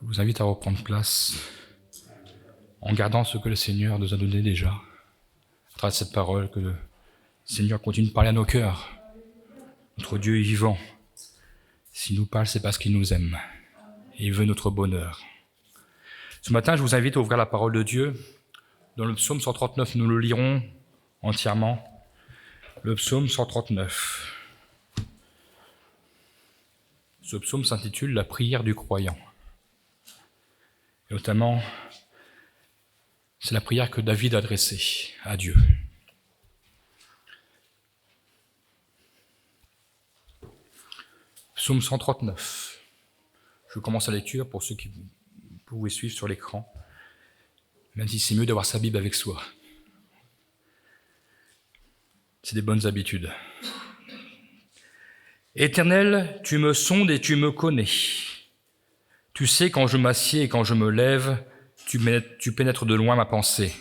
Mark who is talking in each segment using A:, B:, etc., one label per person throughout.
A: vous invite à reprendre place en gardant ce que le Seigneur nous a donné déjà, à travers cette parole, que le Seigneur continue de parler à nos cœurs. Notre Dieu est vivant. S'il nous parle, c'est parce qu'il nous aime et il veut notre bonheur. Ce matin, je vous invite à ouvrir la parole de Dieu. Dans le psaume 139, nous le lirons entièrement. Le psaume 139. Ce psaume s'intitule « La prière du croyant ». Et notamment, c'est la prière que David a adressée à Dieu. Psaume 139. Je commence la lecture pour ceux qui pouvaient suivre sur l'écran, même si c'est mieux d'avoir sa Bible avec soi. C'est des bonnes habitudes. Éternel, tu me sondes et tu me connais. Tu sais quand je m'assieds et quand je me lève, tu pénètres de loin ma pensée.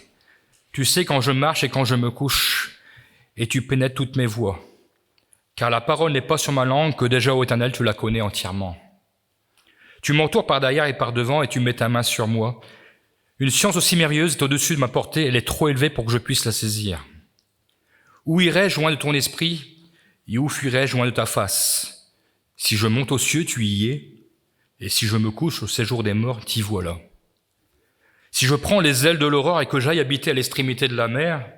A: Tu sais quand je marche et quand je me couche, et tu pénètres toutes mes voies. Car la parole n'est pas sur ma langue, que déjà, ô Éternel, tu la connais entièrement. Tu m'entoures par derrière et par devant, et tu mets ta main sur moi. Une science aussi merveilleuse est au-dessus de ma portée, elle est trop élevée pour que je puisse la saisir. Où irai-je loin de ton esprit, et où fuirai-je loin de ta face? Si je monte aux cieux, tu y es, et si je me couche au séjour des morts, t'y voilà. Si je prends les ailes de l'aurore et que j'aille habiter à l'extrémité de la mer,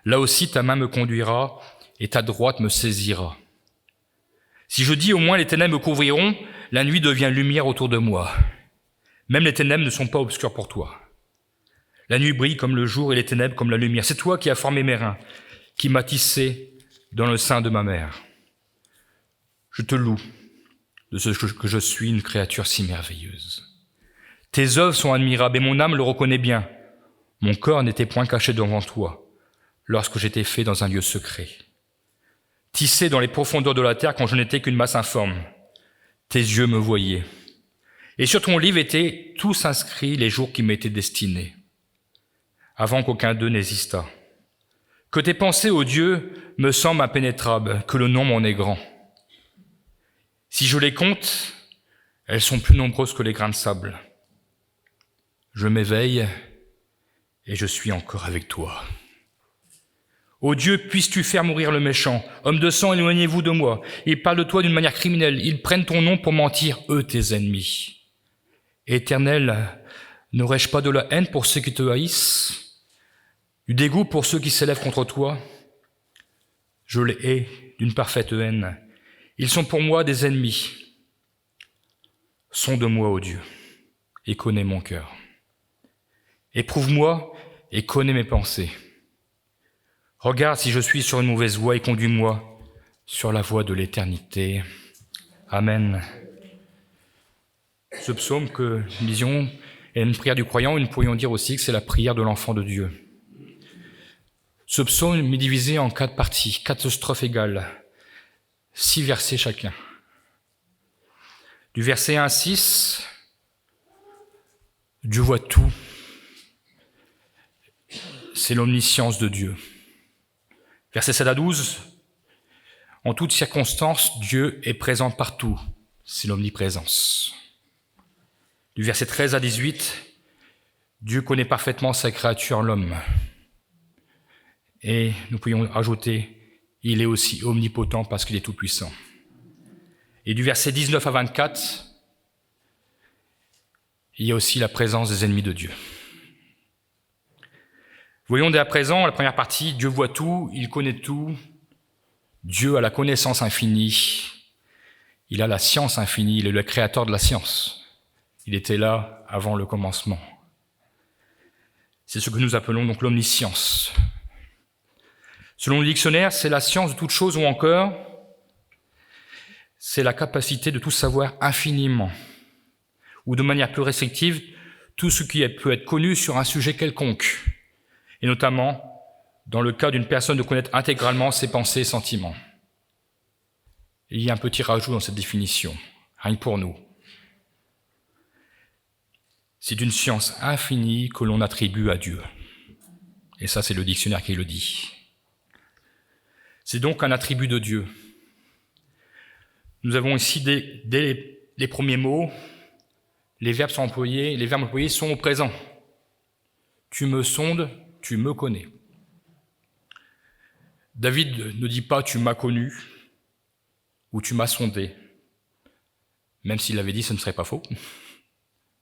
A: là aussi ta main me conduira, et ta droite me saisira. Si je dis au moins les ténèbres me couvriront, la nuit devient lumière autour de moi. Même les ténèbres ne sont pas obscures pour toi. La nuit brille comme le jour et les ténèbres comme la lumière. C'est toi qui as formé mes reins, qui m'as tissé dans le sein de ma mère. Je te loue de ce que je suis une créature si merveilleuse. Tes œuvres sont admirables et mon âme le reconnaît bien. Mon corps n'était point caché devant toi lorsque j'étais fait dans un lieu secret. Tissé dans les profondeurs de la terre quand je n'étais qu'une masse informe. Tes yeux me voyaient. Et sur ton livre étaient tous inscrits les jours qui m'étaient destinés, avant qu'aucun d'eux n'existât. Que tes pensées, ô Dieu, me semblent impénétrables, que le nombre en est grand. Si je les compte, elles sont plus nombreuses que les grains de sable. Je m'éveille et je suis encore avec toi. Ô Dieu, puisses-tu faire mourir le méchant? Homme de sang, éloignez-vous de moi. Ils parlent de toi d'une manière criminelle. Ils prennent ton nom pour mentir, eux, tes ennemis. Éternel, n'aurais-je pas de la haine pour ceux qui te haïssent? Du dégoût pour ceux qui s'élèvent contre toi? Je les hais d'une parfaite haine. Ils sont pour moi des ennemis. Sonde-moi, ô Dieu, et connais mon cœur. Éprouve-moi et connais mes pensées. Regarde si je suis sur une mauvaise voie et conduis-moi sur la voie de l'éternité. Amen. Ce psaume que nous lisions est une prière du croyant, et nous pourrions dire aussi que c'est la prière de l'enfant de Dieu. Ce psaume est divisé en 4 parties, 4 strophes égales, 6 versets chacun. Du verset 1 à 6, Dieu voit tout. C'est l'omniscience de Dieu. Versets 7 à 12, en toutes circonstances, Dieu est présent partout. C'est l'omniprésence. Du verset 13 à 18, Dieu connaît parfaitement sa créature, l'homme. Et nous pourrions ajouter, il est aussi omnipotent parce qu'il est tout-puissant. Et du verset 19 à 24, il y a aussi la présence des ennemis de Dieu. Voyons dès à présent, la première partie, Dieu voit tout, il connaît tout. Dieu a la connaissance infinie, il a la science infinie, il est le créateur de la science. Il était là avant le commencement. C'est ce que nous appelons donc l'omniscience. Selon le dictionnaire, c'est la science de toute chose ou encore, c'est la capacité de tout savoir infiniment, ou de manière plus restrictive, tout ce qui peut être connu sur un sujet quelconque, et notamment dans le cas d'une personne de connaître intégralement ses pensées et sentiments. Il y a un petit rajout dans cette définition, rien que pour nous. C'est une science infinie que l'on attribue à Dieu. Et ça, c'est le dictionnaire qui le dit. C'est donc un attribut de Dieu. Nous avons ici, dès les premiers mots, les verbes employés sont au présent. Tu me sondes, tu me connais. David ne dit pas « tu m'as connu » ou « tu m'as sondé », même s'il l'avait dit, ce ne serait pas faux,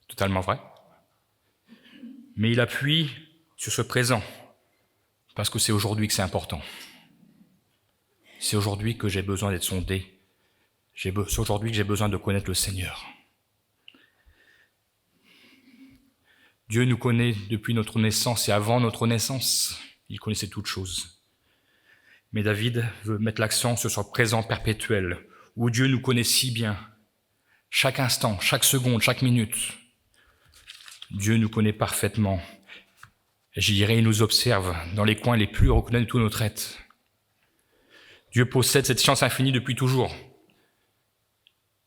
A: totalement vrai. Mais il appuie sur ce présent, parce que c'est aujourd'hui que c'est important. C'est aujourd'hui que j'ai besoin d'être sondé. C'est aujourd'hui que j'ai besoin de connaître le Seigneur. Dieu nous connaît depuis notre naissance et avant notre naissance. Il connaissait toutes choses. Mais David veut mettre l'accent sur ce présent perpétuel, où Dieu nous connaît si bien. Chaque instant, chaque seconde, chaque minute. Dieu nous connaît parfaitement. Et je dirais, il nous observe dans les coins les plus reculés de tous nos traits. Dieu possède cette science infinie depuis toujours.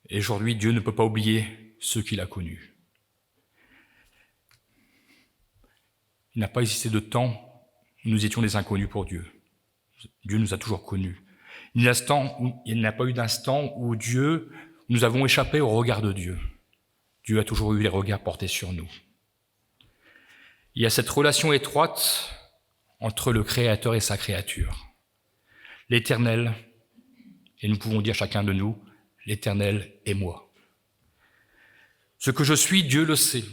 A: Et aujourd'hui, Dieu ne peut pas oublier ceux qu'il a connus. Il n'a pas existé de temps où nous étions des inconnus pour Dieu. Dieu nous a toujours connus. Il n'y a pas eu d'instant où nous avons échappé au regard de Dieu. Dieu a toujours eu les regards portés sur nous. Il y a cette relation étroite entre le Créateur et sa créature. L'Éternel, et nous pouvons dire chacun de nous, l'Éternel est moi. Ce que je suis, Dieu le sait.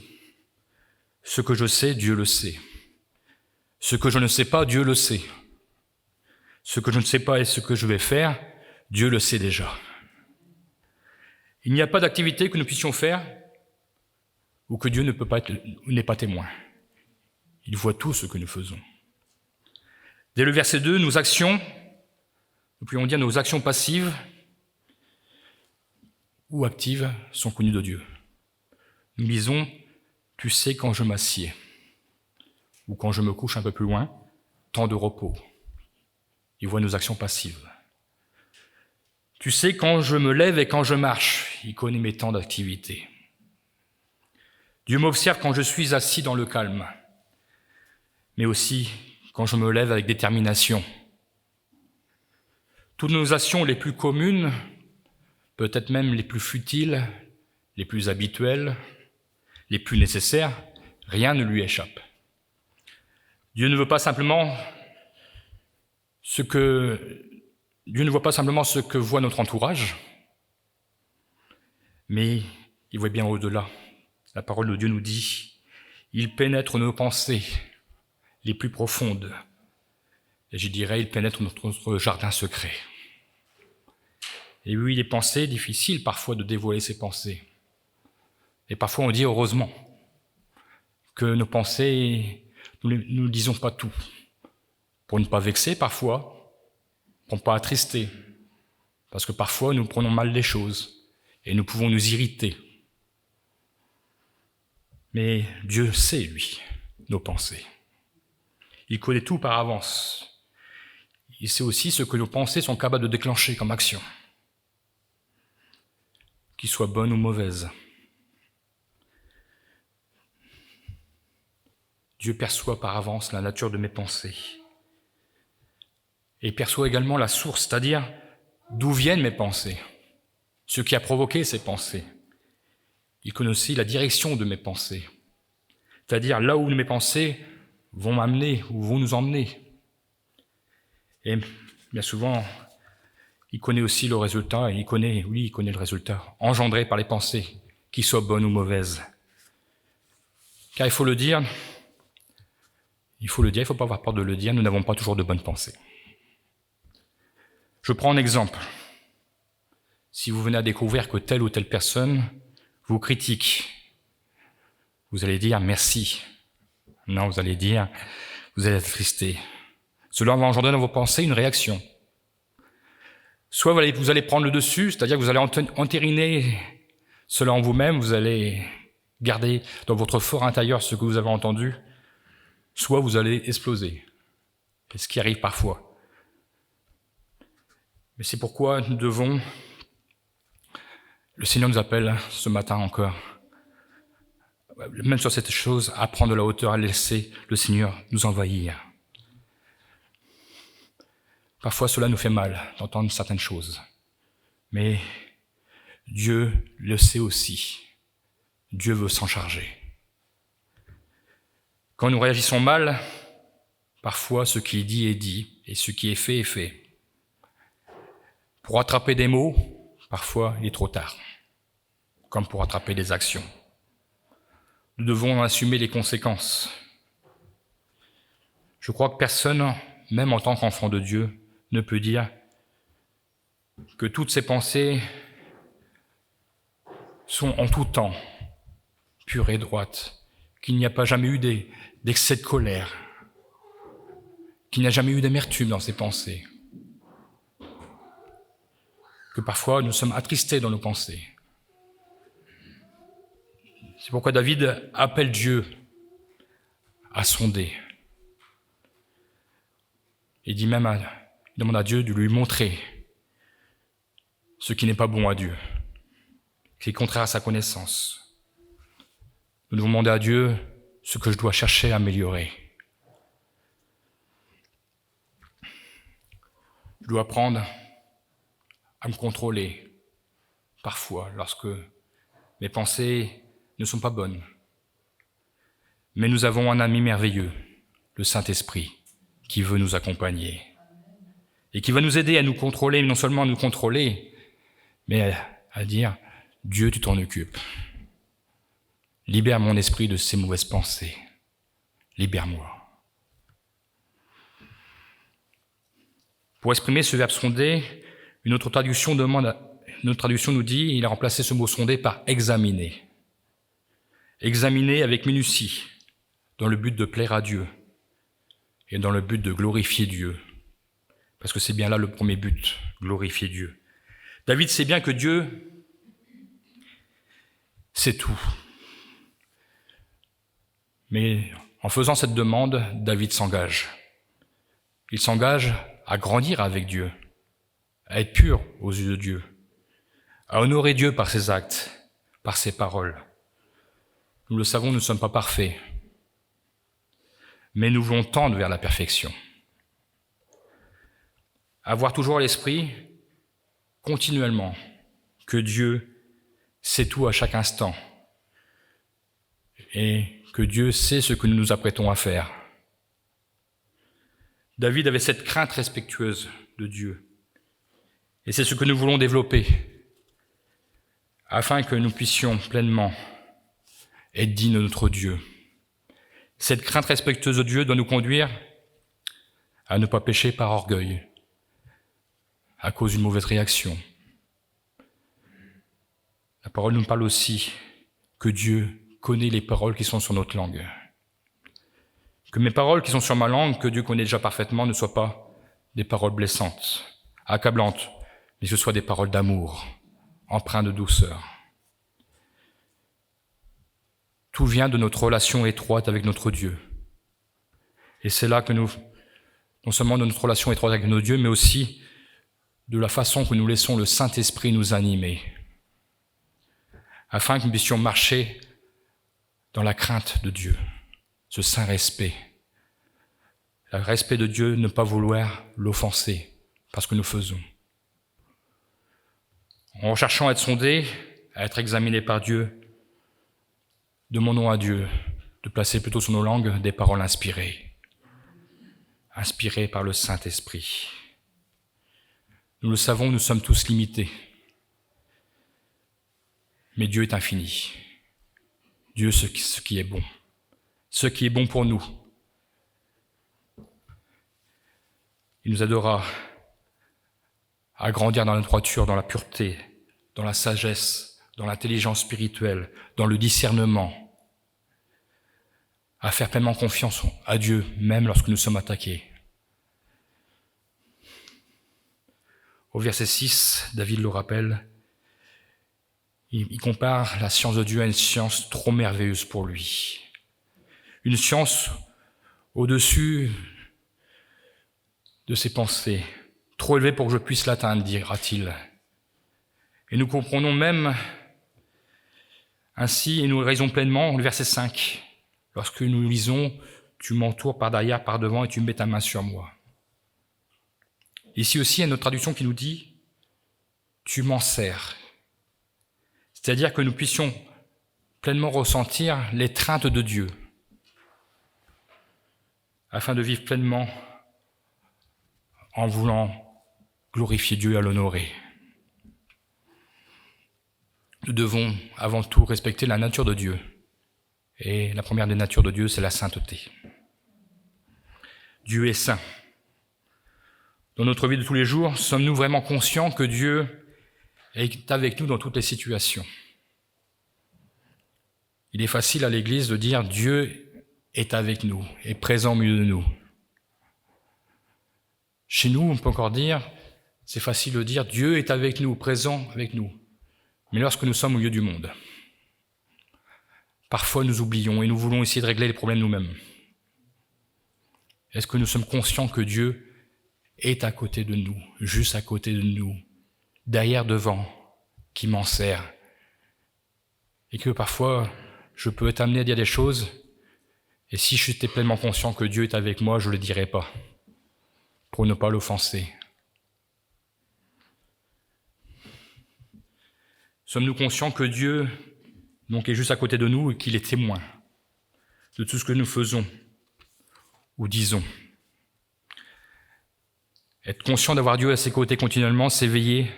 A: Ce que je sais, Dieu le sait. Ce que je ne sais pas, Dieu le sait. Ce que je ne sais pas et ce que je vais faire, Dieu le sait déjà. Il n'y a pas d'activité que nous puissions faire ou que Dieu n'est pas témoin. Il voit tout ce que nous faisons. Dès le verset 2, nous pourrions dire nos actions passives ou actives sont connues de Dieu. Nous lisons « Tu sais quand je m'assieds » ou quand je me couche un peu plus loin, temps de repos. Il voit nos actions passives. Tu sais quand je me lève et quand je marche, il connaît mes temps d'activité. Dieu m'observe quand je suis assis dans le calme, mais aussi quand je me lève avec détermination. Toutes nos actions les plus communes, peut-être même les plus futiles, les plus habituelles, les plus nécessaires, rien ne lui échappe. Dieu ne voit pas simplement ce que voit notre entourage, mais il voit bien au-delà. La parole de Dieu nous dit « Il pénètre nos pensées les plus profondes. » Et je dirais « Il pénètre notre jardin secret. » Et oui, les pensées, difficiles parfois de dévoiler ses pensées. Et parfois on dit heureusement que nos pensées, nous ne disons pas tout. Pour ne pas vexer parfois, pour ne pas attrister. Parce que parfois nous prenons mal les choses et nous pouvons nous irriter. Mais Dieu sait, lui, nos pensées. Il connaît tout par avance. Il sait aussi ce que nos pensées sont capables de déclencher comme action, qu'ils soient bonnes ou mauvaises. Dieu perçoit par avance la nature de mes pensées. Et il perçoit également la source, c'est-à-dire d'où viennent mes pensées, ce qui a provoqué ces pensées. Il connaît aussi la direction de mes pensées, c'est-à-dire là où mes pensées vont m'amener ou vont nous emmener. Et bien souvent, il connaît aussi le résultat, et il connaît le résultat engendré par les pensées, qu'ils soient bonnes ou mauvaises. Car il faut le dire, il ne faut pas avoir peur de le dire, nous n'avons pas toujours de bonnes pensées. Je prends un exemple. Si vous venez à découvrir que telle ou telle personne vous critique, vous allez dire merci. Non, vous allez être attristé. Cela va engendrer dans vos pensées une réaction. Soit vous allez prendre le dessus, c'est-à-dire que vous allez entériner cela en vous-même, vous allez garder dans votre fort intérieur ce que vous avez entendu, soit vous allez exploser. C'est ce qui arrive parfois. Mais c'est pourquoi le Seigneur nous appelle ce matin encore, même sur cette chose, à prendre de la hauteur, à laisser le Seigneur nous envahir. Parfois, cela nous fait mal d'entendre certaines choses. Mais Dieu le sait aussi. Dieu veut s'en charger. Quand nous réagissons mal, parfois ce qui est dit est dit, et ce qui est fait est fait. Pour attraper des mots, parfois il est trop tard, comme pour attraper des actions. Nous devons en assumer les conséquences. Je crois que personne, même en tant qu'enfant de Dieu, ne peut dire que toutes ses pensées sont en tout temps pures et droites, qu'il n'y a pas jamais eu d'excès de colère, qu'il n'y a jamais eu d'amertume dans ses pensées, que parfois nous sommes attristés dans nos pensées. C'est pourquoi David appelle Dieu à sonder. Il demande à Dieu de lui montrer ce qui n'est pas bon à Dieu, qui est contraire à sa connaissance. Nous devons demander à Dieu ce que je dois chercher à améliorer. Je dois apprendre à me contrôler, parfois, lorsque mes pensées ne sont pas bonnes. Mais nous avons un ami merveilleux, le Saint-Esprit, qui veut nous accompagner et qui va nous aider à nous contrôler, non seulement à nous contrôler, mais à dire « Dieu, tu t'en occupes. Libère mon esprit de ces mauvaises pensées. Libère-moi. » Pour exprimer ce verbe sonder, une autre traduction nous dit, il a remplacé ce mot sonder par examiner. Examiner avec minutie, dans le but de plaire à Dieu et dans le but de glorifier Dieu. Parce que c'est bien là le premier but, glorifier Dieu. David sait bien que Dieu, c'est tout. Mais en faisant cette demande, David s'engage. Il s'engage à grandir avec Dieu, à être pur aux yeux de Dieu, à honorer Dieu par ses actes, par ses paroles. Nous le savons, nous ne sommes pas parfaits, mais nous voulons tendre vers la perfection. Avoir toujours à l'esprit, continuellement, que Dieu sait tout à chaque instant et que Dieu sait ce que nous nous apprêtons à faire. David avait cette crainte respectueuse de Dieu. Et c'est ce que nous voulons développer, afin que nous puissions pleinement être dignes de notre Dieu. Cette crainte respectueuse de Dieu doit nous conduire à ne pas pécher par orgueil, à cause d'une mauvaise réaction. La parole nous parle aussi que Dieu connaît les paroles qui sont sur notre langue. Que mes paroles qui sont sur ma langue, que Dieu connaît déjà parfaitement, ne soient pas des paroles blessantes, accablantes, mais que ce soient des paroles d'amour, empreintes de douceur. Tout vient de notre relation étroite avec notre Dieu. Et c'est là que non seulement de notre relation étroite avec notre Dieu, mais aussi de la façon que nous laissons le Saint-Esprit nous animer, afin que nous puissions marcher dans la crainte de Dieu, ce saint respect. Le respect de Dieu, ne pas vouloir l'offenser, parce que nous faisons. En cherchant à être sondés, à être examinés par Dieu, demandons à Dieu de placer plutôt sur nos langues des paroles inspirées par le Saint-Esprit. Nous le savons, nous sommes tous limités. Mais Dieu est infini. Dieu, ce qui est bon. Ce qui est bon pour nous. Il nous aidera à grandir dans la droiture, dans la pureté, dans la sagesse, dans l'intelligence spirituelle, dans le discernement, à faire pleinement confiance à Dieu, même lorsque nous sommes attaqués. Au verset 6, David le rappelle, il compare la science de Dieu à une science trop merveilleuse pour lui. Une science au-dessus de ses pensées, trop élevée pour que je puisse l'atteindre, dira-t-il. Et nous comprenons même ainsi, et nous le réalisons pleinement, le verset 5, lorsque nous lisons « Tu m'entoures par derrière, par devant, et tu mets ta main sur moi ». Ici aussi, il y a une autre traduction qui nous dit « Tu m'en sers ». C'est-à-dire que nous puissions pleinement ressentir l'étreinte de Dieu, afin de vivre pleinement en voulant glorifier Dieu et l'honorer. Nous devons avant tout respecter la nature de Dieu. Et la première des natures de Dieu, c'est la sainteté. Dieu est saint. Dans notre vie de tous les jours, sommes-nous vraiment conscients que Dieu est avec nous dans toutes les situations? Il est facile à l'Église de dire « Dieu est avec nous, est présent au milieu de nous ». Chez nous, on peut encore dire, c'est facile de dire « Dieu est avec nous, présent avec nous ». Mais lorsque nous sommes au milieu du monde, parfois nous oublions et nous voulons essayer de régler les problèmes nous-mêmes. Est-ce que nous sommes conscients que Dieu est à côté de nous, juste à côté de nous, derrière, devant, qui m'en sert, et que parfois je peux être amené à dire des choses, et si j'étais pleinement conscient que Dieu est avec moi, je ne le dirais pas, pour ne pas l'offenser. Sommes-nous conscients que Dieu donc, est juste à côté de nous et qu'il est témoin de tout ce que nous faisons ou disons? Être conscient d'avoir Dieu à ses côtés continuellement, c'est veiller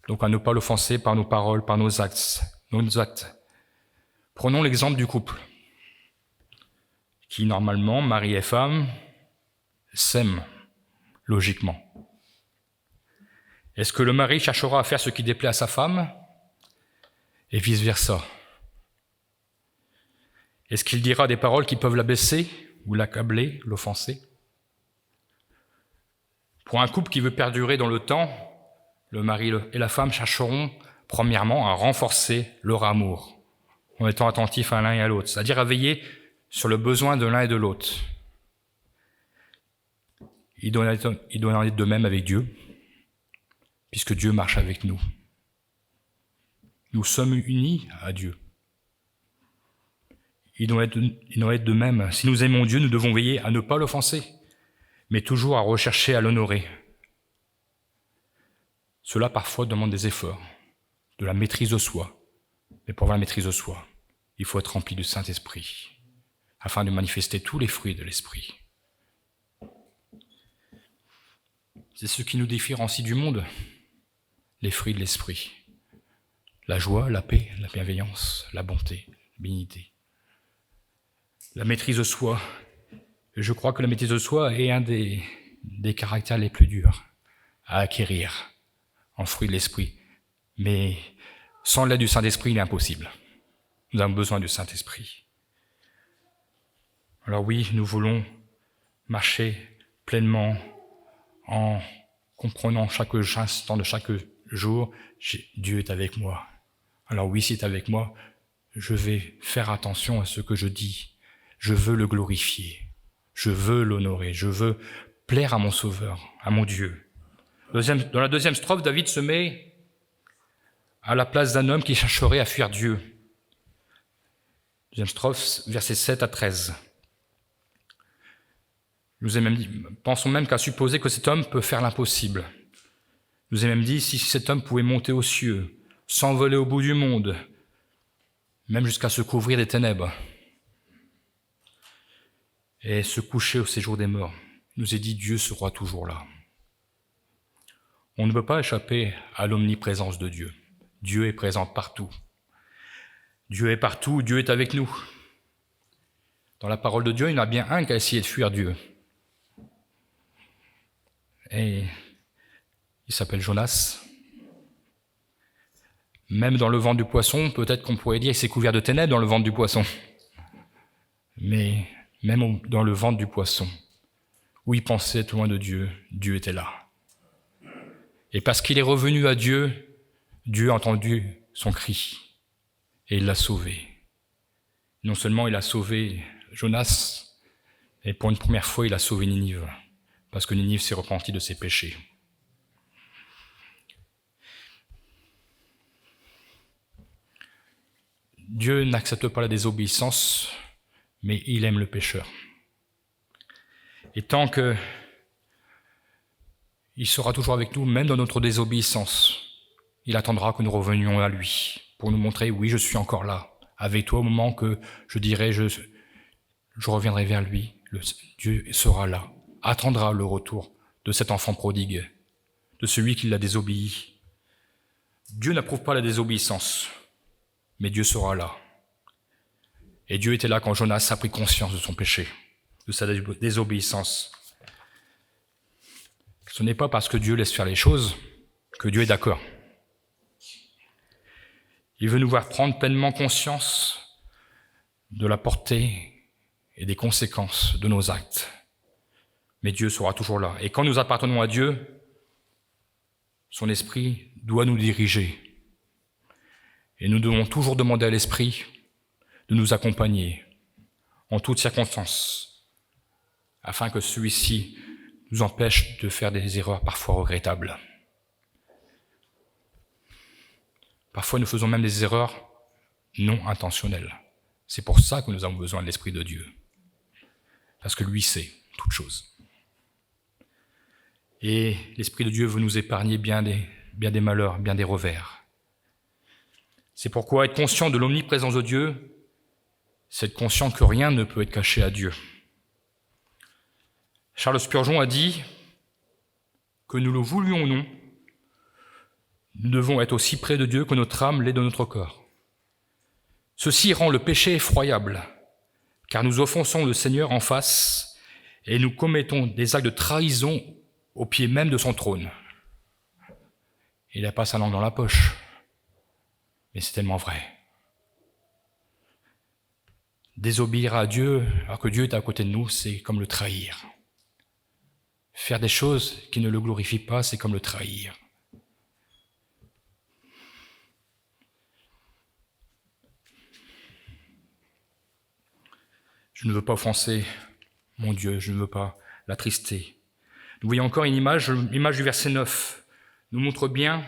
A: donc à ne pas l'offenser par nos paroles, par nos actes. Prenons l'exemple du couple, qui normalement, mari et femme, s'aiment logiquement. Est-ce que le mari cherchera à faire ce qui déplaît à sa femme et vice-versa? Est-ce qu'il dira des paroles qui peuvent l'abaisser ou l'accabler, l'offenser? Pour un couple qui veut perdurer dans le temps, le mari et la femme chercheront premièrement à renforcer leur amour en étant attentifs à l'un et à l'autre, c'est-à-dire à veiller sur le besoin de l'un et de l'autre. Il doit en être de même avec Dieu, puisque Dieu marche avec nous. Nous sommes unis à Dieu. Il doit être de même. Si nous aimons Dieu, nous devons veiller à ne pas l'offenser, mais toujours à rechercher à l'honorer. Cela parfois demande des efforts, de la maîtrise de soi. Mais pour avoir la maîtrise de soi, il faut être rempli du Saint-Esprit, afin de manifester tous les fruits de l'Esprit. C'est ce qui nous différencie du monde, les fruits de l'Esprit. La joie, la paix, la bienveillance, la bonté, la bénignité. La maîtrise de soi. Je crois que la maîtrise de soi est un des caractères les plus durs à acquérir en fruit de l'Esprit. Mais sans l'aide du Saint-Esprit, il est impossible. Nous avons besoin du Saint-Esprit. Alors oui, nous voulons marcher pleinement en comprenant chaque instant de chaque jour, Dieu est avec moi. Alors oui, s'il est avec moi, je vais faire attention à ce que je dis. Je veux le glorifier. Je veux l'honorer. Je veux plaire à mon Sauveur, à mon Dieu. Dans la deuxième strophe, David se met à la place d'un homme qui chercherait à fuir Dieu. Deuxième strophe, versets 7 à 13. Pensons même qu'à supposer que cet homme peut faire l'impossible. Nous avons même dit, si cet homme pouvait monter aux cieux, s'envoler au bout du monde, même jusqu'à se couvrir des ténèbres, et se coucher au séjour des morts, nous est dit, Dieu sera toujours là. On ne peut pas échapper à l'omniprésence de Dieu. Dieu est présent partout. Dieu est partout, Dieu est avec nous. Dans la parole de Dieu, il y en a bien un qui a essayé de fuir Dieu. Et il s'appelle Jonas. Même dans le ventre du poisson, peut-être qu'on pourrait dire qu'il s'est couvert de ténèbres dans le ventre du poisson. Mais même dans le ventre du poisson, où il pensait être loin de Dieu, Dieu était là. Et parce qu'il est revenu à Dieu, Dieu a entendu son cri et il l'a sauvé. Non seulement il a sauvé Jonas, et pour une première fois, il a sauvé Ninive, parce que Ninive s'est repentie de ses péchés. Dieu n'accepte pas la désobéissance, mais il aime le pécheur. Et tant que il sera toujours avec nous, même dans notre désobéissance, il attendra que nous revenions à lui, pour nous montrer, oui, je suis encore là, avec toi au moment que je dirai je reviendrai vers lui. Dieu sera là, attendra le retour de cet enfant prodigue, de celui qui l'a désobéi. Dieu n'approuve pas la désobéissance, mais Dieu sera là. Et Dieu était là quand Jonas a pris conscience de son péché, de sa désobéissance. Ce n'est pas parce que Dieu laisse faire les choses que Dieu est d'accord. Il veut nous voir prendre pleinement conscience de la portée et des conséquences de nos actes. Mais Dieu sera toujours là. Et quand nous appartenons à Dieu, son esprit doit nous diriger. Et nous devons toujours demander à l'esprit de nous accompagner en toutes circonstances, afin que celui-ci nous empêche de faire des erreurs parfois regrettables. Parfois, nous faisons même des erreurs non intentionnelles. C'est pour ça que nous avons besoin de l'Esprit de Dieu. Parce que lui sait toutes choses. Et l'Esprit de Dieu veut nous épargner bien des malheurs, bien des revers. C'est pourquoi être conscient de l'omniprésence de Dieu, c'est être conscient que rien ne peut être caché à Dieu. Charles Spurgeon a dit que nous le voulions ou non, nous devons être aussi près de Dieu que notre âme l'est de notre corps. Ceci rend le péché effroyable, car nous offensons le Seigneur en face et nous commettons des actes de trahison au pied même de son trône. Il n'a pas sa langue dans la poche, mais c'est tellement vrai. Désobéir à Dieu, alors que Dieu est à côté de nous, c'est comme le trahir. Faire des choses qui ne le glorifient pas, c'est comme le trahir. Je ne veux pas offenser mon Dieu, je ne veux pas l'attrister. Nous voyons encore une image, l'image du verset 9, nous montre bien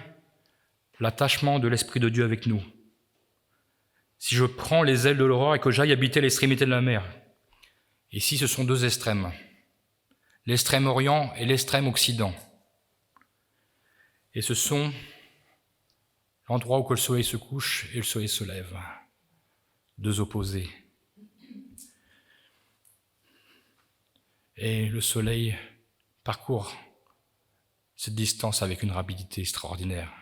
A: l'attachement de l'Esprit de Dieu avec nous. Si je prends les ailes de l'aurore et que j'aille habiter l'extrémité de la mer, ici ce sont deux extrêmes, l'extrême orient et l'extrême occident. Et ce sont l'endroit où le soleil se couche et le soleil se lève, deux opposés. Et le soleil parcourt cette distance avec une rapidité extraordinaire.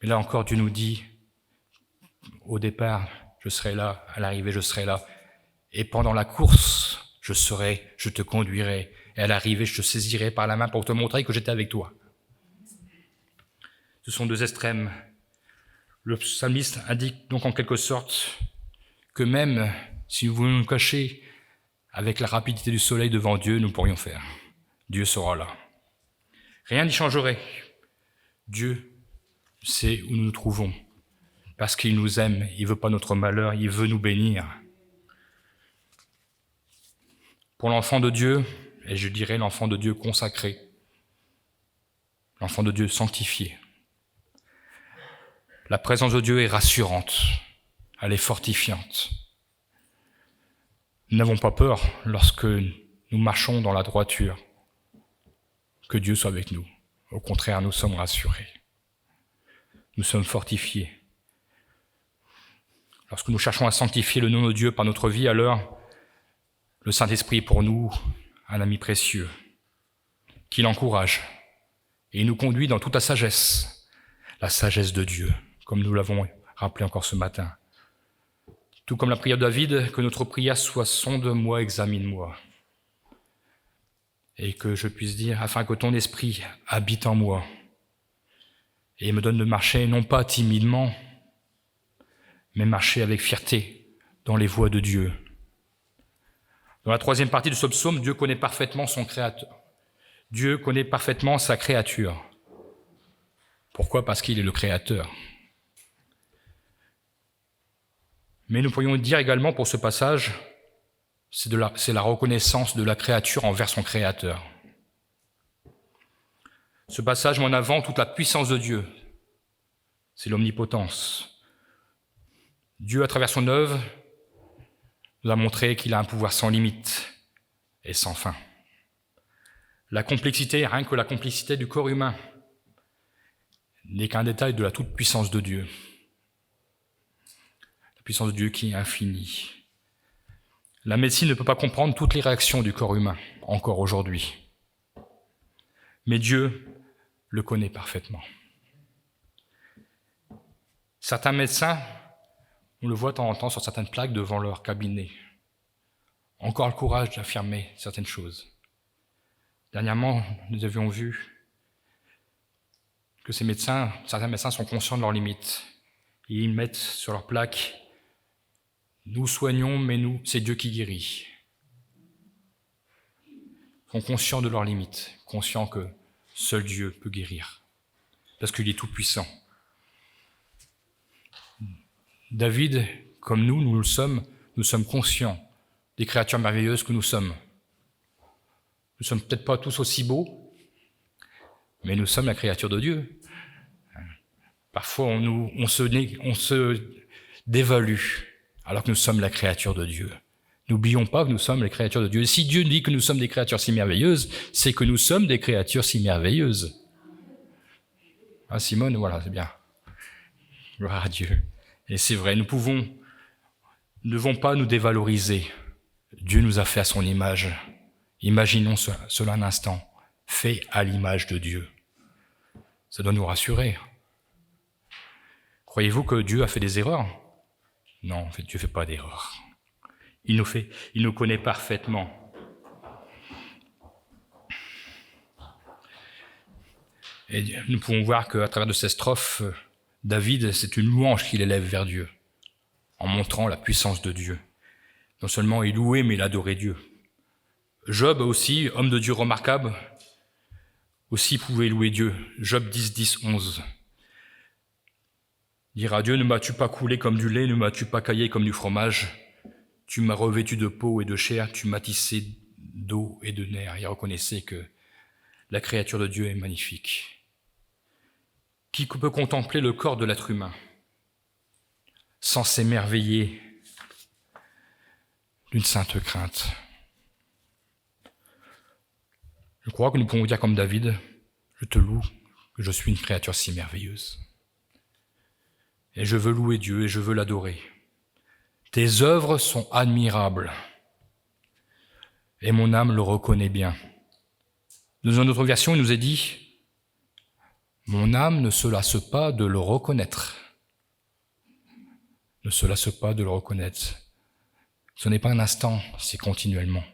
A: Mais là encore, Dieu nous dit, au départ, je serai là, à l'arrivée, je serai là. Et pendant la course, je te conduirai. Et à l'arrivée, je te saisirai par la main pour te montrer que j'étais avec toi. Ce sont deux extrêmes. Le psalmiste indique donc en quelque sorte que même si nous voulions nous cacher avec la rapidité du soleil devant Dieu, nous pourrions faire. Dieu sera là. Rien n'y changerait. Dieu sait où nous nous trouvons. Parce qu'il nous aime, il ne veut pas notre malheur, il veut nous bénir. Pour l'enfant de Dieu, et je dirais l'enfant de Dieu consacré, l'enfant de Dieu sanctifié, la présence de Dieu est rassurante, elle est fortifiante. Nous n'avons pas peur lorsque nous marchons dans la droiture, que Dieu soit avec nous. Au contraire, nous sommes rassurés. Nous sommes fortifiés. Lorsque nous cherchons à sanctifier le nom de Dieu par notre vie, alors le Saint-Esprit est pour nous un ami précieux, qui l'encourage et nous conduit dans toute la sagesse de Dieu, comme nous l'avons rappelé encore ce matin. Tout comme la prière de David, que notre prière soit « sonde-moi, examine-moi ». Et que je puisse dire, afin que ton esprit habite en moi et me donne de marcher non pas timidement, mais marcher avec fierté dans les voies de Dieu. Dans la troisième partie de ce psaume, Dieu connaît parfaitement son Créateur. Dieu connaît parfaitement sa créature. Pourquoi ? Parce qu'il est le Créateur. Mais nous pourrions dire également pour ce passage, c'est la reconnaissance de la créature envers son Créateur. Ce passage met en avant toute la puissance de Dieu. C'est l'omnipotence. Dieu, à travers son œuvre, nous a montré qu'il a un pouvoir sans limite et sans fin. La complexité, rien que la complexité du corps humain, n'est qu'un détail de la toute-puissance de Dieu. La puissance de Dieu qui est infinie. La médecine ne peut pas comprendre toutes les réactions du corps humain, encore aujourd'hui. Mais Dieu le connaît parfaitement. Certains médecins, on le voit de temps en temps sur certaines plaques devant leur cabinet, ont encore le courage d'affirmer certaines choses. Dernièrement, nous avions vu que certains médecins sont conscients de leurs limites. Et ils mettent sur leur plaque « Nous soignons, mais c'est Dieu qui guérit ». Ils sont conscients de leurs limites, conscients que seul Dieu peut guérir, parce qu'il est tout-puissant. David, comme nous le sommes, nous sommes conscients des créatures merveilleuses que nous sommes. Nous ne sommes peut-être pas tous aussi beaux, mais nous sommes la créature de Dieu. Parfois, on se dévalue, alors que nous sommes la créature de Dieu. N'oublions pas que nous sommes les créatures de Dieu. Et si Dieu dit que nous sommes des créatures si merveilleuses, c'est que nous sommes des créatures si merveilleuses. Ah, Simone, voilà, c'est bien. Gloire à Dieu. Et c'est vrai, nous ne devons pas nous dévaloriser. Dieu nous a fait à son image. Imaginons cela un instant, fait à l'image de Dieu. Ça doit nous rassurer. Croyez-vous que Dieu a fait des erreurs? Non, en fait, Dieu ne fait pas d'erreurs. Il nous connaît parfaitement. Et nous pouvons voir qu'à travers de ces strophes, David, c'est une louange qu'il élève vers Dieu, en montrant la puissance de Dieu. Non seulement il louait, mais il adorait Dieu. Job aussi, homme de Dieu remarquable, aussi pouvait louer Dieu. Job 10, 10, 11. Dire à Dieu, ne m'as-tu pas coulé comme du lait, ne m'as-tu pas caillé comme du fromage? Tu m'as revêtu de peau et de chair, tu m'as tissé d'eau et de nerfs. Il reconnaissait que la créature de Dieu est magnifique. Qui peut contempler le corps de l'être humain sans s'émerveiller d'une sainte crainte? Je crois que nous pouvons dire comme David, je te loue, que je suis une créature si merveilleuse. Et je veux louer Dieu et je veux l'adorer. Tes œuvres sont admirables et mon âme le reconnaît bien. Dans une autre version, il nous est dit, mon âme ne se lasse pas de le reconnaître. Ne se lasse pas de le reconnaître. Ce n'est pas un instant, c'est continuellement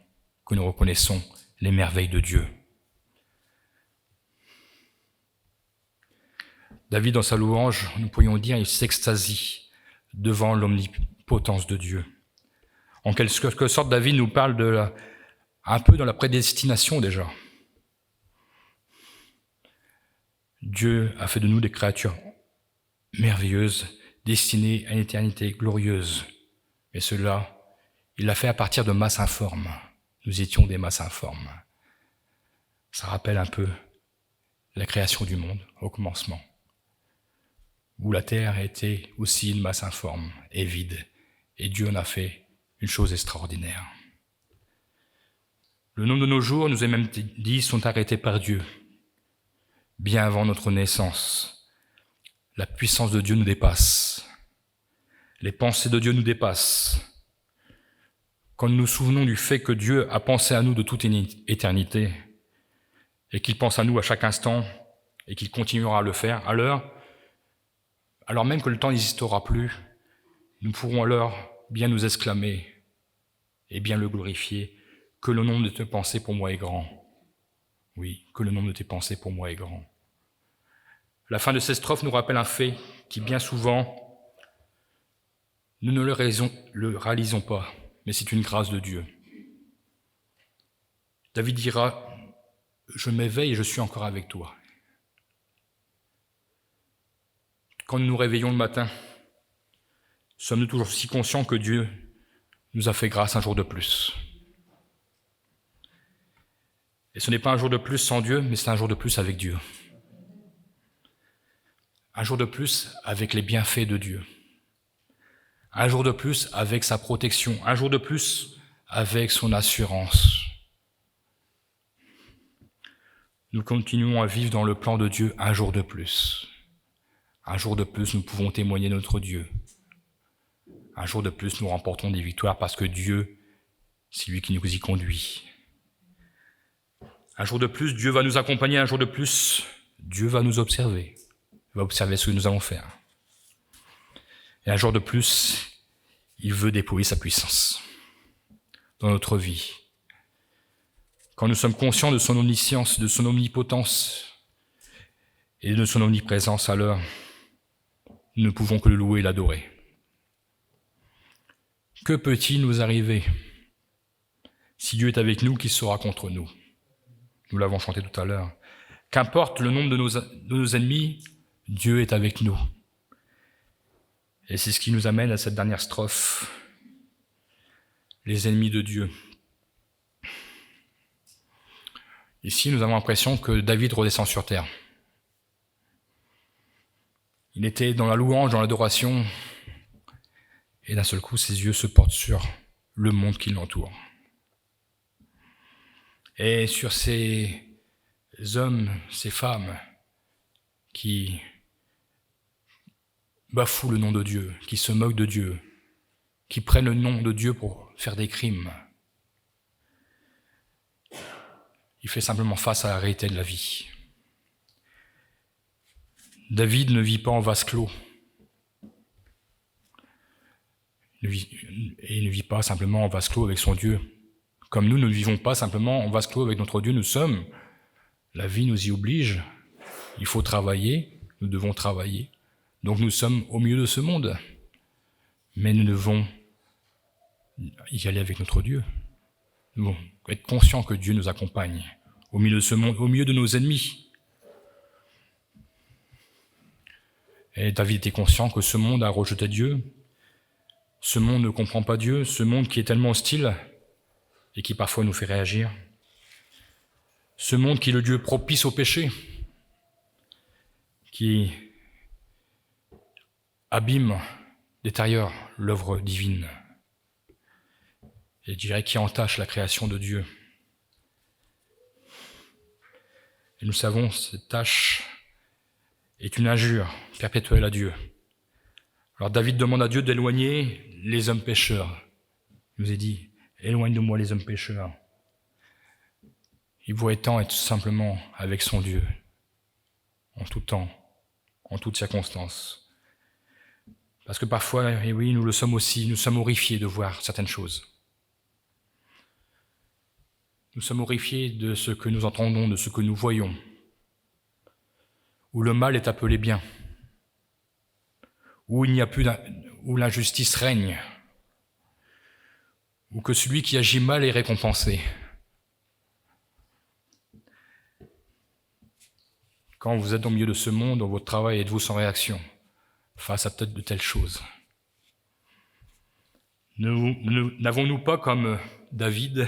A: que nous reconnaissons les merveilles de Dieu. David, dans sa louange, nous pourrions dire, il s'extasie devant l'omnipotence de Dieu. En quelque sorte, David nous parle un peu dans la prédestination déjà. Dieu a fait de nous des créatures merveilleuses, destinées à une éternité glorieuse. Et cela, il l'a fait à partir de masses informes. Nous étions des masses informes. Ça rappelle un peu la création du monde au commencement, où la terre était aussi une masse informe et vide, et Dieu en a fait une chose extraordinaire. Le nombre de nos jours, nous est même dit, sont arrêtés par Dieu, bien avant notre naissance. La puissance de Dieu nous dépasse. Les pensées de Dieu nous dépassent. Quand nous nous souvenons du fait que Dieu a pensé à nous de toute éternité, et qu'il pense à nous à chaque instant, et qu'il continuera à le faire, alors même que le temps n'existera plus, nous pourrons alors bien nous exclamer et bien le glorifier, que le nombre de tes pensées pour moi est grand. Oui, que le nombre de tes pensées pour moi est grand. La fin de ces strophes nous rappelle un fait qui, bien souvent, nous ne le réalisons pas, mais c'est une grâce de Dieu. David dira, je m'éveille et je suis encore avec toi. Quand nous nous réveillons le matin, sommes-nous toujours si conscients que Dieu nous a fait grâce un jour de plus? Et ce n'est pas un jour de plus sans Dieu, mais c'est un jour de plus avec Dieu. Un jour de plus avec les bienfaits de Dieu. Un jour de plus avec sa protection. Un jour de plus avec son assurance. Nous continuons à vivre dans le plan de Dieu un jour de plus. Un jour de plus, nous pouvons témoigner notre Dieu. un jour de plus, nous remportons des victoires parce que Dieu, c'est lui qui nous y conduit. Un jour de plus, Dieu va nous accompagner. Un jour de plus, Dieu va nous observer. Il va observer ce que nous allons faire. Et un jour de plus, il veut déployer sa puissance dans notre vie. Quand nous sommes conscients de son omniscience, de son omnipotence et de son omniprésence, alors nous ne pouvons que le louer et l'adorer. Que peut-il nous arriver? Si Dieu est avec nous, qui sera contre nous? Nous l'avons chanté tout à l'heure. Qu'importe le nombre de nos ennemis, Dieu est avec nous. Et c'est ce qui nous amène à cette dernière strophe. Les ennemis de Dieu. Ici, nous avons l'impression que David redescend sur terre. Il était dans la louange, dans l'adoration, et d'un seul coup, ses yeux se portent sur le monde qui l'entoure. Et sur ces hommes, ces femmes qui bafouent le nom de Dieu, qui se moquent de Dieu, qui prennent le nom de Dieu pour faire des crimes. Il fait simplement face à la réalité de la vie. David ne vit pas en vase clos. Et il ne vit pas simplement en vase clos avec son Dieu. Comme nous ne vivons pas simplement en vase clos avec notre Dieu, la vie nous y oblige. Il faut travailler, nous devons travailler. Donc nous sommes au milieu de ce monde. Mais nous devons y aller avec notre Dieu. Nous devons être conscients que Dieu nous accompagne au milieu de ce monde, au milieu de nos ennemis. Et David était conscient que ce monde a rejeté Dieu. Ce monde ne comprend pas Dieu, ce monde qui est tellement hostile et qui parfois nous fait réagir. Ce monde qui est le Dieu propice au péché, qui abîme, détériore l'œuvre divine, et je dirais qui entache la création de Dieu. Et nous savons, cette tâche est une injure perpétuelle à Dieu. Alors David demande à Dieu d'éloigner les hommes pécheurs. Il nous est dit, éloigne de moi les hommes pécheurs. Il voulait tant être simplement avec son Dieu, en tout temps, en toutes circonstances. Parce que parfois, et oui, nous le sommes aussi, nous sommes horrifiés de voir certaines choses. Nous sommes horrifiés de ce que nous entendons, de ce que nous voyons, où le mal est appelé bien, où il n'y a plus où l'injustice règne, où que celui qui agit mal est récompensé. Quand vous êtes au milieu de ce monde, dans votre travail, êtes-vous sans réaction face à de telles choses? N'avons-nous pas, comme David,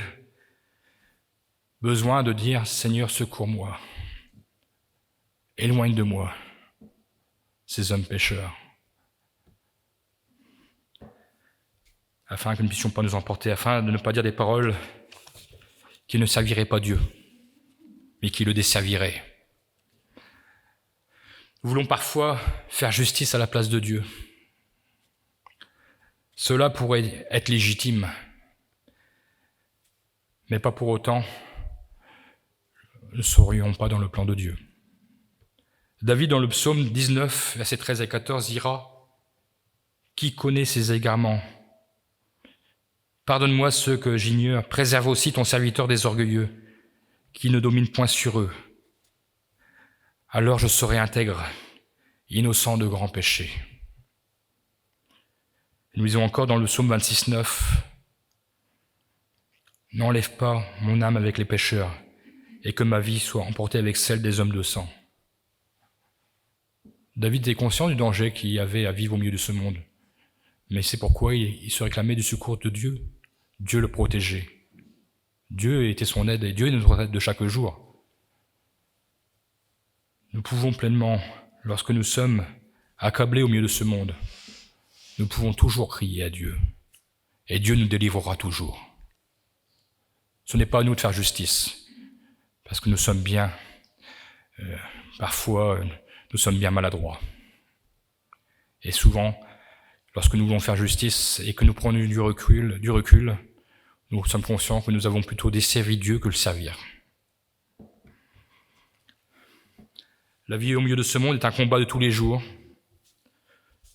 A: besoin de dire « Seigneur, secours-moi, éloigne de moi ces hommes pécheurs » afin que nous ne puissions pas nous emporter, afin de ne pas dire des paroles qui ne serviraient pas Dieu, mais qui le desserviraient. Nous voulons parfois faire justice à la place de Dieu. Cela pourrait être légitime, mais pas pour autant ne serions pas dans le plan de Dieu. David, dans le psaume 19, versets 13 et 14, dira « Qui connaît ses égarements ? Pardonne-moi ceux que j'ignore, préserve aussi ton serviteur des orgueilleux, qui ne domine point sur eux. Alors je serai intègre, innocent de grands péchés. » Nous lisons encore dans le psaume 26, 9, « N'enlève pas mon âme avec les pécheurs, et que ma vie soit emportée avec celle des hommes de sang. » David était conscient du danger qu'il y avait à vivre au milieu de ce monde, mais c'est pourquoi il se réclamait du secours de Dieu. Dieu le protégeait. Dieu était son aide, et Dieu est notre aide de chaque jour. Nous pouvons pleinement, lorsque nous sommes accablés au milieu de ce monde, nous pouvons toujours crier à Dieu, et Dieu nous délivrera toujours. Ce n'est pas à nous de faire justice, parce que nous sommes bien, parfois, nous sommes bien maladroits. Et souvent, lorsque nous voulons faire justice et que nous prenons du recul, nous sommes conscients que nous avons plutôt desservi Dieu que le servir. La vie au milieu de ce monde est un combat de tous les jours.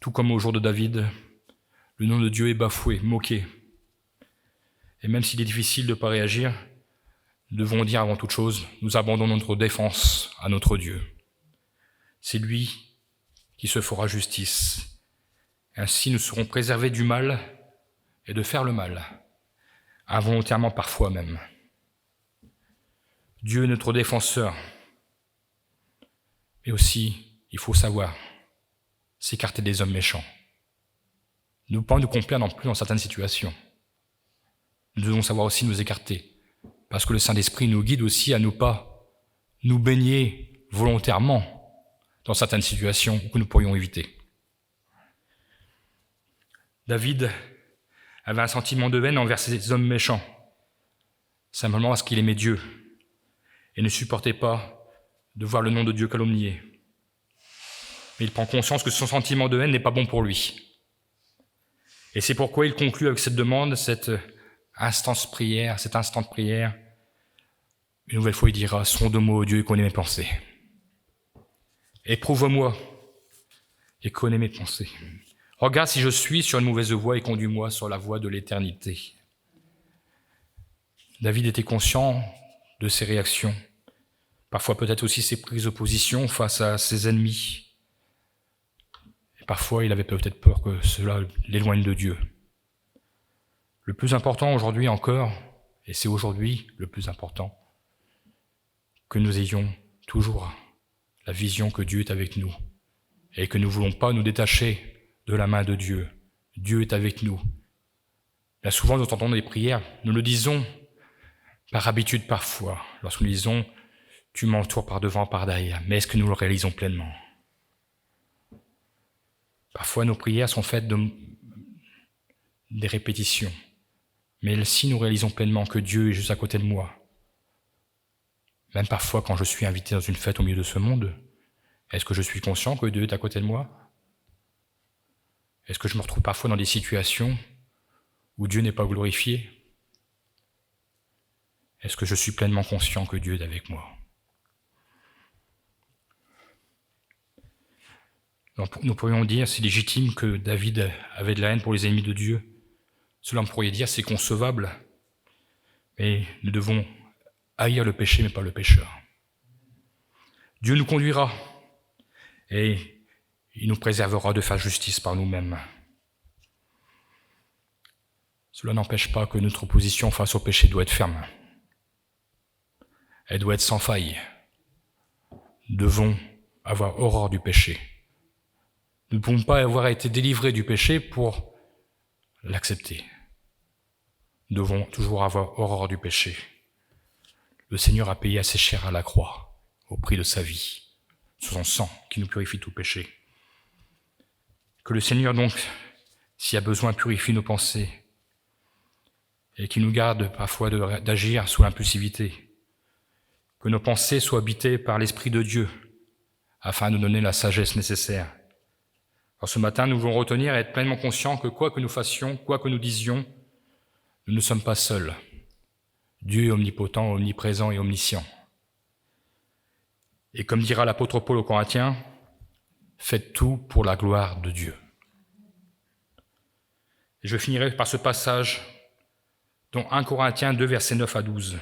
A: Tout comme au jour de David, le nom de Dieu est bafoué, moqué. Et même s'il est difficile de ne pas réagir, nous devons dire avant toute chose, nous abandonnons notre défense à notre Dieu. C'est lui qui se fera justice. Ainsi, nous serons préservés du mal et de faire le mal, involontairement parfois même. Dieu est notre défenseur. Mais aussi, il faut savoir s'écarter des hommes méchants. Ne pas nous complaire non plus dans certaines situations. Nous devons savoir aussi nous écarter, parce que le Saint-Esprit nous guide aussi à ne pas nous baigner volontairement dans certaines situations que nous pourrions éviter. David avait un sentiment de haine envers ces hommes méchants, simplement parce qu'il aimait Dieu et ne supportait pas de voir le nom de Dieu calomnié. Mais il prend conscience que son sentiment de haine n'est pas bon pour lui. Et c'est pourquoi il conclut avec cette demande, cet instant de prière. Une nouvelle fois, il dira, sonde-moi, ô Dieu, et connais mes pensées. Éprouve-moi et connais mes pensées. Regarde si je suis sur une mauvaise voie et conduis-moi sur la voie de l'éternité. David était conscient de ses réactions, parfois peut-être aussi ses prises de position face à ses ennemis. Et parfois, il avait peut-être peur que cela l'éloigne de Dieu. Le plus important aujourd'hui encore, et c'est aujourd'hui le plus important, que nous ayons toujours la vision que Dieu est avec nous et que nous ne voulons pas nous détacher de la main de Dieu. Dieu est avec nous. Bien souvent, nous entendons des prières, nous le disons par habitude parfois, lorsque nous disons « Tu m'entoures par devant, par derrière », mais est-ce que nous le réalisons pleinement ? Parfois, nos prières sont faites des répétitions, mais si nous réalisons pleinement que Dieu est juste à côté de moi, même parfois quand je suis invité dans une fête au milieu de ce monde, est-ce que je suis conscient que Dieu est à côté de moi ? Est-ce que je me retrouve parfois dans des situations où Dieu n'est pas glorifié ? Est-ce que je suis pleinement conscient que Dieu est avec moi ? Donc, nous pourrions dire, c'est légitime que David avait de la haine pour les ennemis de Dieu. Cela, on pourrait dire, c'est concevable. Mais nous devons haïr le péché, mais pas le pécheur. Dieu nous conduira et il nous préservera de faire justice par nous-mêmes. Cela n'empêche pas que notre position face au péché doit être ferme. Elle doit être sans faille. Nous devons avoir horreur du péché. Nous ne pouvons pas avoir été délivrés du péché pour l'accepter. Nous devons toujours avoir horreur du péché. Le Seigneur a payé assez cher à la croix, au prix de sa vie, sur son sang qui nous purifie tout péché. Que le Seigneur donc, s'il y a besoin, purifie nos pensées et qu'il nous garde parfois d'agir sous l'impulsivité. Que nos pensées soient habitées par l'Esprit de Dieu afin de nous donner la sagesse nécessaire. Alors ce matin, nous voulons retenir et être pleinement conscients que quoi que nous fassions, quoi que nous disions, nous ne sommes pas seuls. Dieu est omnipotent, omniprésent et omniscient. Et comme dira l'apôtre Paul aux Corinthiens, faites tout pour la gloire de Dieu. Et je finirai par ce passage dont 1 Corinthiens 2, versets 9 à 12,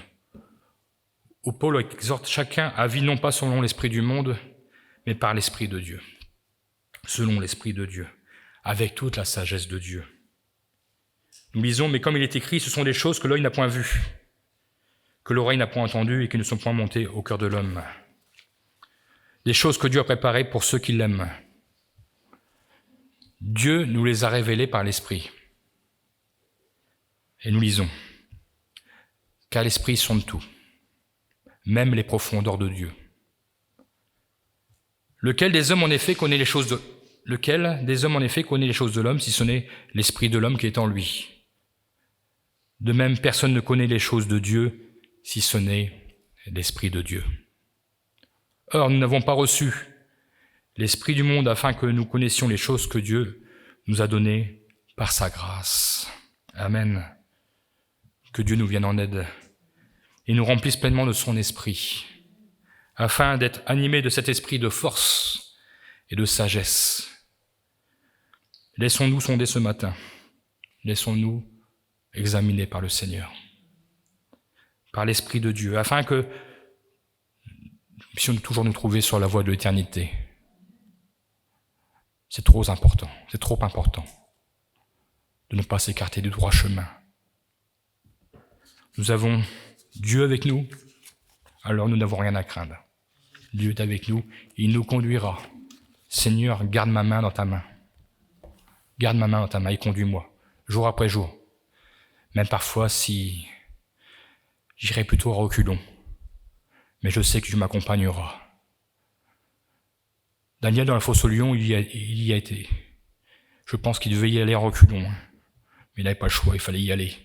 A: où Paul exhorte chacun à vivre non pas selon l'esprit du monde, mais par l'esprit de Dieu, selon l'esprit de Dieu, avec toute la sagesse de Dieu. Nous lisons, mais comme il est écrit, ce sont des choses que l'œil n'a point vues, que l'oreille n'a point entendues et qui ne sont point montées au cœur de l'homme. Des choses que Dieu a préparées pour ceux qui l'aiment. Dieu nous les a révélées par l'Esprit. Et nous lisons, car l'Esprit sonde tout, même les profondeurs de Dieu. Lequel des hommes en effet connaît les choses de l'homme, si ce n'est l'Esprit de l'homme qui est en lui. De même, personne ne connaît les choses de Dieu, si ce n'est l'Esprit de Dieu. Or, nous n'avons pas reçu l'Esprit du monde afin que nous connaissions les choses que Dieu nous a donné par sa grâce. Amen. Que Dieu nous vienne en aide et nous remplisse pleinement de son esprit, afin d'être animés de cet esprit de force et de sagesse. Laissons-nous sonder ce matin. Laissons-nous examiner par le Seigneur, par l'Esprit de Dieu, afin que nous puissions toujours nous trouver sur la voie de l'éternité. C'est trop important de ne pas s'écarter du droit chemin. Nous avons Dieu avec nous, alors nous n'avons rien à craindre. Dieu est avec nous, il nous conduira. Seigneur, garde ma main dans ta main. Garde ma main dans ta main et conduis-moi, jour après jour. Même parfois si j'irai plutôt à reculons, mais je sais que tu m'accompagneras. Daniel, dans la fosse au lion, il y a été. Je pense qu'il devait y aller en reculons, mais il n'avait pas le choix, il fallait y aller.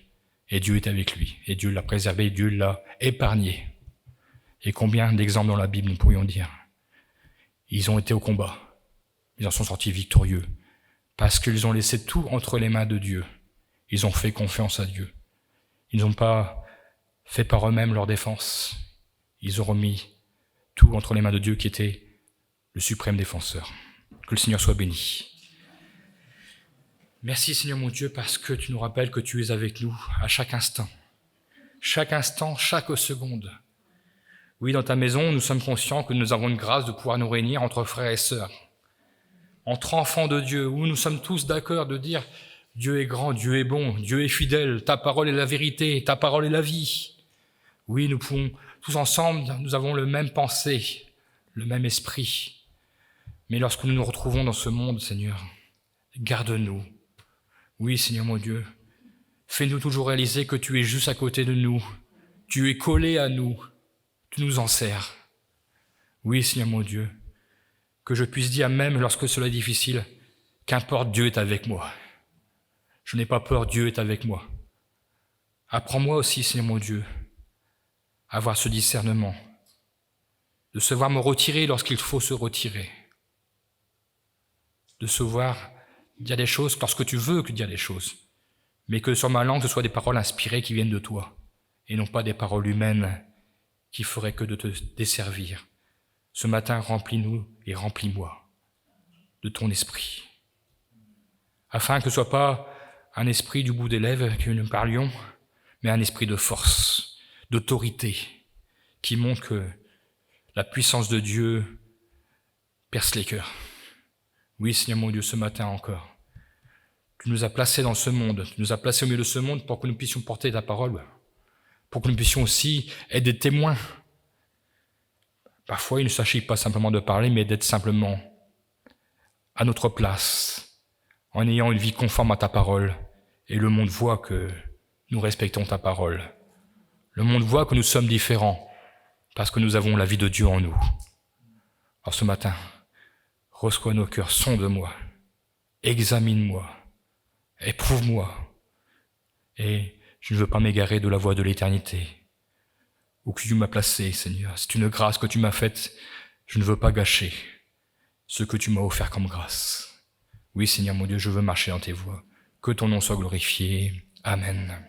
A: Et Dieu était avec lui, et Dieu l'a préservé, Dieu l'a épargné. Et combien d'exemples dans la Bible nous pourrions dire? Ils ont été au combat, ils en sont sortis victorieux, parce qu'ils ont laissé tout entre les mains de Dieu. Ils ont fait confiance à Dieu. Ils n'ont pas fait par eux-mêmes leur défense. Ils ont remis tout entre les mains de Dieu qui était le suprême défenseur. Que le Seigneur soit béni. Merci Seigneur mon Dieu parce que tu nous rappelles que tu es avec nous à chaque instant, chaque seconde. Oui, dans ta maison, nous sommes conscients que nous avons une grâce de pouvoir nous réunir entre frères et sœurs, entre enfants de Dieu, où nous sommes tous d'accord de dire Dieu est grand, Dieu est bon, Dieu est fidèle, ta parole est la vérité, ta parole est la vie. Oui, nous pouvons tous ensemble, nous avons le même pensée, le même esprit. Mais lorsque nous nous retrouvons dans ce monde, Seigneur, garde-nous. Oui, Seigneur mon Dieu, fais-nous toujours réaliser que tu es juste à côté de nous, tu es collé à nous, tu nous en sers. Oui, Seigneur mon Dieu, que je puisse dire même lorsque cela est difficile, qu'importe, Dieu est avec moi. Je n'ai pas peur, Dieu est avec moi. Apprends-moi aussi, Seigneur mon Dieu, à avoir ce discernement, de savoir me retirer lorsqu'il faut se retirer, de savoir dire des choses lorsque tu veux que dire des choses, mais que sur ma langue ce soit des paroles inspirées qui viennent de toi, et non pas des paroles humaines qui feraient que de te desservir. Ce matin, remplis-nous et remplis-moi de ton esprit, afin que ce ne soit pas un esprit du bout des lèvres que nous parlions, mais un esprit de force, d'autorité, qui montre que la puissance de Dieu perce les cœurs. Oui, Seigneur mon Dieu, ce matin encore, tu nous as placés dans ce monde, tu nous as placés au milieu de ce monde pour que nous puissions porter ta parole, pour que nous puissions aussi être des témoins. Parfois, il ne s'agit pas simplement de parler, mais d'être simplement à notre place, en ayant une vie conforme à ta parole, et le monde voit que nous respectons ta parole. Le monde voit que nous sommes différents, parce que nous avons la vie de Dieu en nous. Alors ce matin, reçois nos cœurs, sonde-moi, examine-moi, éprouve-moi. Et je ne veux pas m'égarer de la voie de l'éternité, où tu m'as placé, Seigneur. C'est une grâce que tu m'as faite. Je ne veux pas gâcher ce que tu m'as offert comme grâce. Oui, Seigneur mon Dieu, je veux marcher dans tes voies. Que ton nom soit glorifié. Amen.